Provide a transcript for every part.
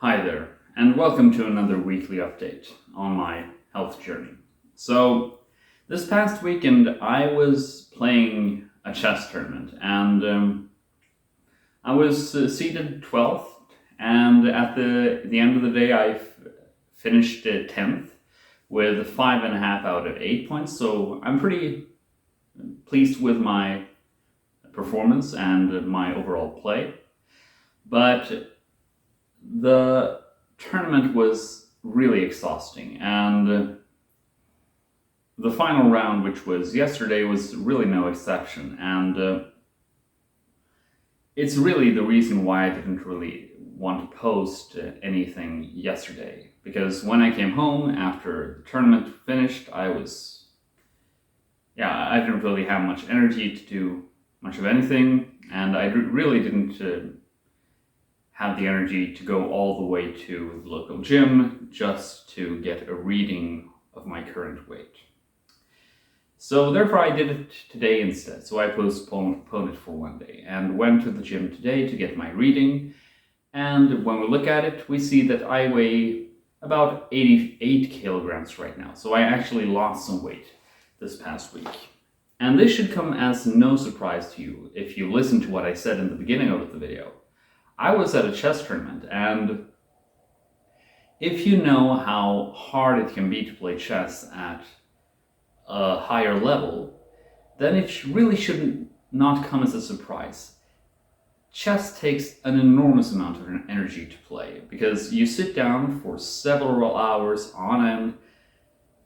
Hi there, and welcome to another weekly update on my health journey. So, this past weekend I was playing a chess tournament, and I was seated 12th, and at the end of the day I finished 10th with 5.5 out of 8 points, so I'm pretty pleased with my performance and my overall play. But the tournament was really exhausting, and the final round, which was yesterday, was really no exception. And it's really the reason why I didn't really want to post anything yesterday, because when I came home after the tournament finished, I didn't really have much energy to do much of anything, and I really didn't have the energy to go all the way to the local gym just to get a reading of my current weight. So therefore I did it today instead. So I postponed it for one day and went to the gym today to get my reading. And when we look at it, we see that I weigh about 88 kilograms right now. So I actually lost some weight this past week. And this should come as no surprise to you if you listen to what I said in the beginning of the video. I was at a chess tournament, and if you know how hard it can be to play chess at a higher level, then it really should not come as a surprise. Chess takes an enormous amount of energy to play, because you sit down for several hours on end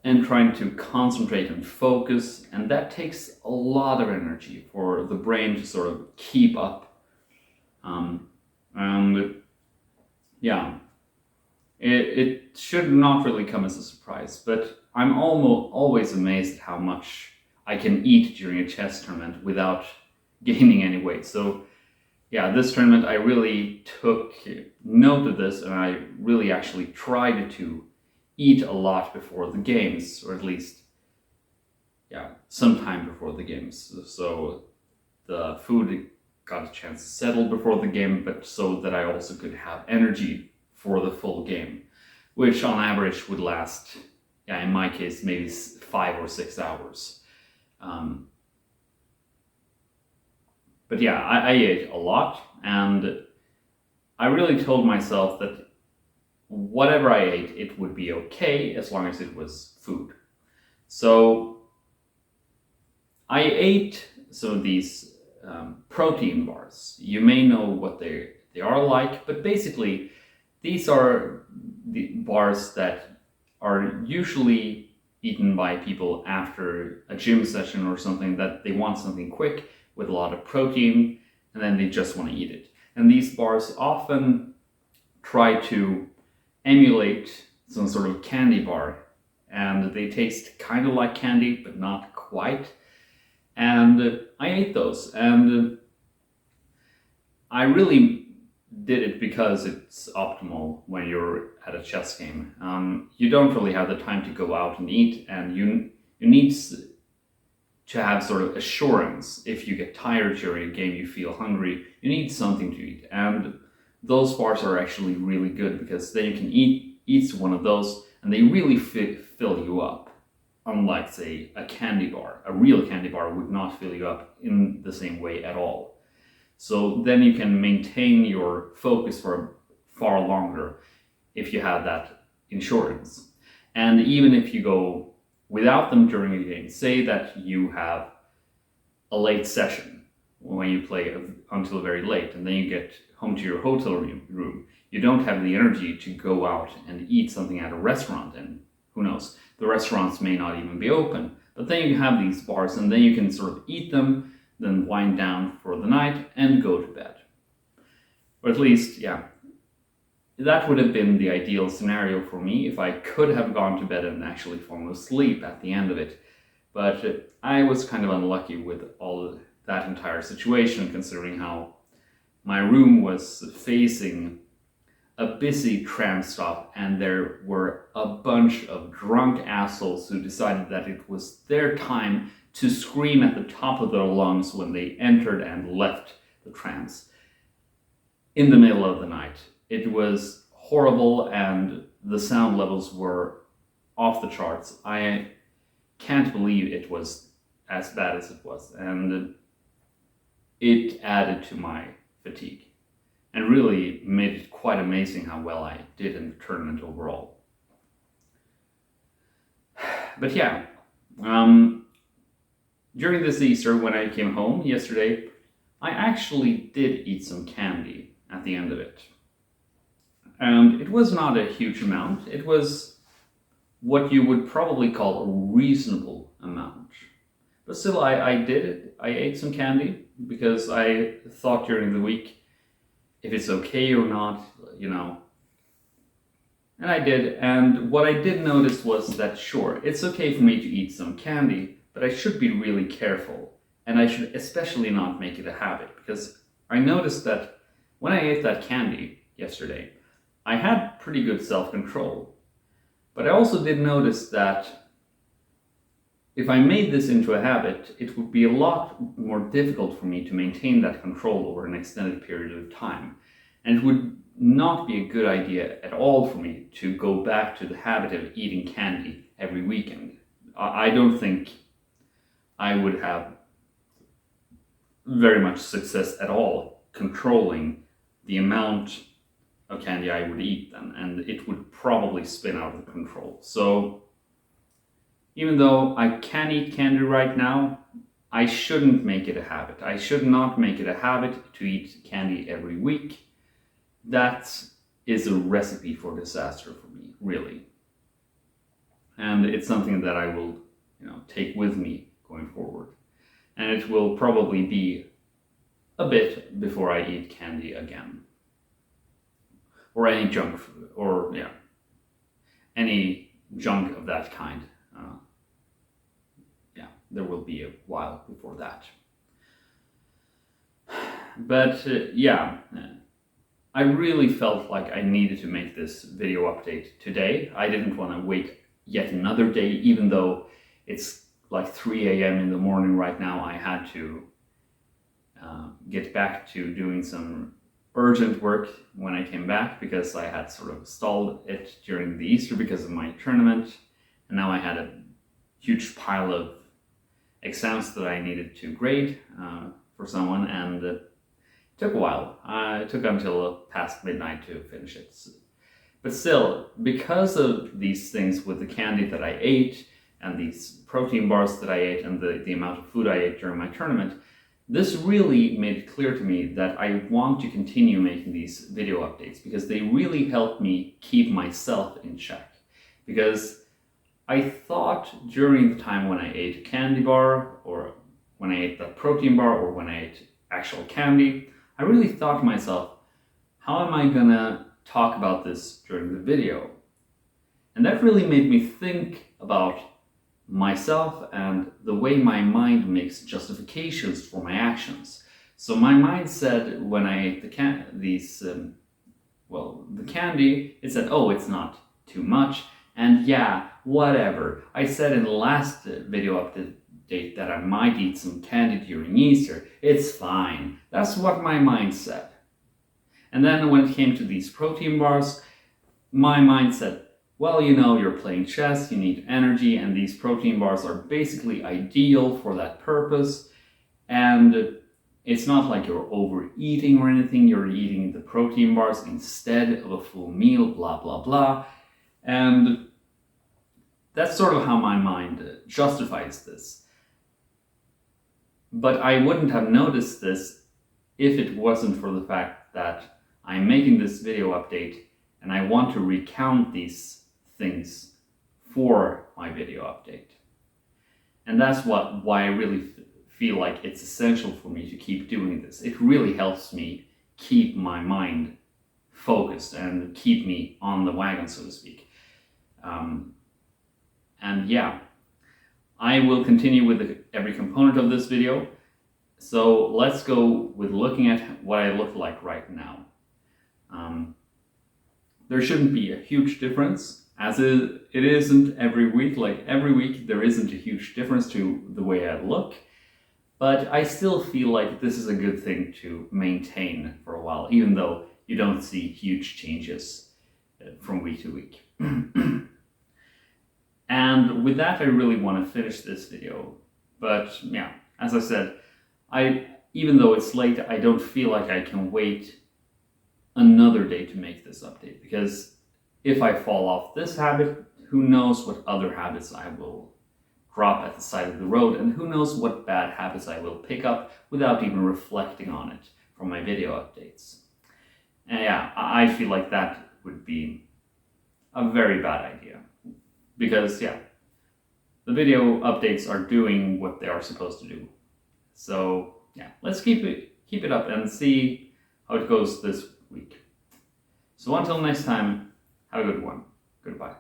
and trying to concentrate and focus, and that takes a lot of energy for the brain to sort of keep up. It should not really come as a surprise, but I'm always amazed at how much I can eat during a chess tournament without gaining any weight. So yeah, this tournament I really took note of this, and I really actually tried to eat a lot before the games, or at least sometime before the games, so the food got a chance to settle before the game, but so that I also could have energy for the full game, which on average would last, in my case, maybe 5 or 6 hours. But yeah, I ate a lot, and I really told myself that whatever I ate, it would be okay as long as it was food. So I ate some of these protein bars. You may know what they are like, but basically these are the bars that are usually eaten by people after a gym session or something, that they want something quick with a lot of protein, and then they just want to eat it. And these bars often try to emulate some sort of candy bar, and they taste kind of like candy, but not quite. And I ate those, and I really did it because it's optimal when you're at a chess game. You don't really have the time to go out and eat, and you need to have sort of assurance. If you get tired during a game, you feel hungry, you need something to eat. And those bars are actually really good, because then you can eat one of those and they really fill you up. Unlike, say, a candy bar. A real candy bar would not fill you up in the same way at all. So then you can maintain your focus for far longer if you have that insurance. And even if you go without them during a game, say that you have a late session when you play until very late, and then you get home to your hotel room, you don't have the energy to go out and eat something at a restaurant, and who knows, the restaurants may not even be open. But then you have these bars, and then you can sort of eat them, then wind down for the night and go to bed. Or at least, that would have been the ideal scenario for me if I could have gone to bed and actually fallen asleep at the end of it. But I was kind of unlucky with all of that entire situation, considering how my room was facing a busy tram stop, and there were a bunch of drunk assholes who decided that it was their time to scream at the top of their lungs when they entered and left the trams in the middle of the night. It was horrible and the sound levels were off the charts. I can't believe it was as bad as it was, and it added to my fatigue and really made it quite amazing how well I did in the tournament overall. But yeah, during this Easter, when I came home yesterday, I actually did eat some candy at the end of it. And it was not a huge amount. It was what you would probably call a reasonable amount. But still, I did it. I ate some candy because I thought during the week if it's okay or not, you know. And I did. And what I did notice was that, sure, it's okay for me to eat some candy, but I should be really careful. And I should especially not make it a habit, because I noticed that when I ate that candy yesterday, I had pretty good self-control. But I also did notice that if I made this into a habit, it would be a lot more difficult for me to maintain that control over an extended period of time. And it would not be a good idea at all for me to go back to the habit of eating candy every weekend. I don't think I would have very much success at all controlling the amount of candy I would eat then, and it would probably spin out of control. So even though I can eat candy right now, I shouldn't make it a habit. I should not make it a habit to eat candy every week. That is a recipe for disaster for me, really. And it's something that I will, take with me going forward. And it will probably be a bit before I eat candy again. Or any junk food, or any junk of that kind. There will be a while before that. But I really felt like I needed to make this video update today. I didn't want to wait yet another day, even though it's like 3 a.m. in the morning right now. I had to get back to doing some urgent work when I came back, because I had sort of stalled it during the Easter because of my tournament, and now I had a huge pile of exams that I needed to grade for someone, and it took a while. It took until past midnight to finish it. But still, because of these things with the candy that I ate and these protein bars that I ate and the amount of food I ate during my tournament, this really made it clear to me that I want to continue making these video updates, because they really help me keep myself in check. Because I thought during the time when I ate a candy bar, or when I ate that protein bar, or when I ate actual candy, I really thought to myself, how am I gonna talk about this during the video? And that really made me think about myself and the way my mind makes justifications for my actions. So my mind said, when I ate the candy, it said, oh, it's not too much. And whatever. I said in the last video update that I might eat some candy during Easter. It's fine. That's what my mind said. And then when it came to these protein bars, my mind said, well, you're playing chess, you need energy, and these protein bars are basically ideal for that purpose. And it's not like you're overeating or anything. You're eating the protein bars instead of a full meal, blah, blah, blah. And that's sort of how my mind justifies this. But I wouldn't have noticed this if it wasn't for the fact that I'm making this video update and I want to recount these things for my video update. And that's why I really feel like it's essential for me to keep doing this. It really helps me keep my mind focused and keep me on the wagon, so to speak. I will continue with every component of this video. So let's go with looking at what I look like right now. There shouldn't be a huge difference, as it isn't every week. Like every week there isn't a huge difference to the way I look, but I still feel like this is a good thing to maintain for a while, even though you don't see huge changes from week to week. And with that, I really want to finish this video. But yeah, as I said, even though it's late, I don't feel like I can wait another day to make this update, because if I fall off this habit, who knows what other habits I will drop at the side of the road, and who knows what bad habits I will pick up without even reflecting on it from my video updates. And yeah, I feel like that would be a very bad idea, because yeah, the video updates are doing what they are supposed to do. So yeah, let's keep it up and see how it goes this week. So until next time, have a good one. Goodbye.